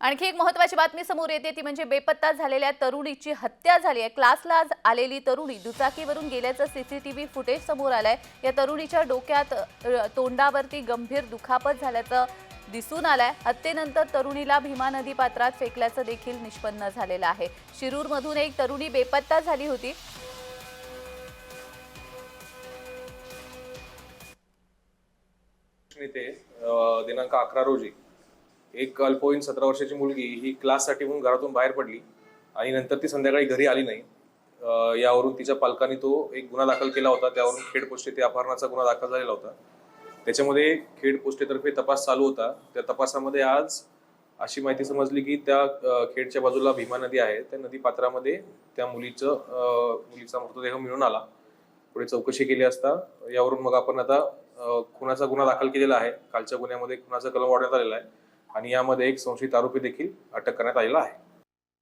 आणखी एक महत्त्वाची बातमी समोर येते ती म्हणजे बेपत्ता झालेल्या तरुणीची हत्या झाली आहे। क्लासला आलेली तरुणी दुचाकीवरून गेल्याचं सीसीटीव्ही फुटेज समोर आलंय। या तरुणीच्या डोक्यात तोंडावरती गंभीर दुखापत झाल्याचं दिसून आलंय। हत्येनंतर तरुणीला भीमा नदी पात्रात फेकल्याचं देखील निष्पन्न झालेलं आहे। शिरूरमधून एक तरुणी बेपत्ता झाली होती। दिनांक 11 रोजी एक अल्पवयीन 17 वर्षाची मुलगी ही क्लाससाठी म्हणून घरातून बाहेर पडली आणि नंतर ती संध्याकाळी घरी आली नाही। यावरून तिच्या पालकांनी तो एक गुन्हा दाखल केला होता। त्यावरून खेड पोस्ट येथे अपहरणाचा गुन्हा दाखल झालेला होता। त्याच्यामध्ये खेड पोस्टेतर्फे तपास चालू होता। त्या तपासामध्ये आज अशी माहिती समजली की त्या खेडच्या बाजूला भीमा नदी आहे, त्या नदी पात्रामध्ये त्या मुलीचा मृतदेह मिळून आला। पुढे चौकशी केली असता यावरून मग आपण आता खुनाचा गुन्हा दाखल केलेला आहे। कालच्या गुन्ह्यामध्ये खुनाचा कलम वाढवण्यात आलेला आहे आणि यामध्ये एक संशयित आरोपी देखील अटक करण्यात आलेला आहे।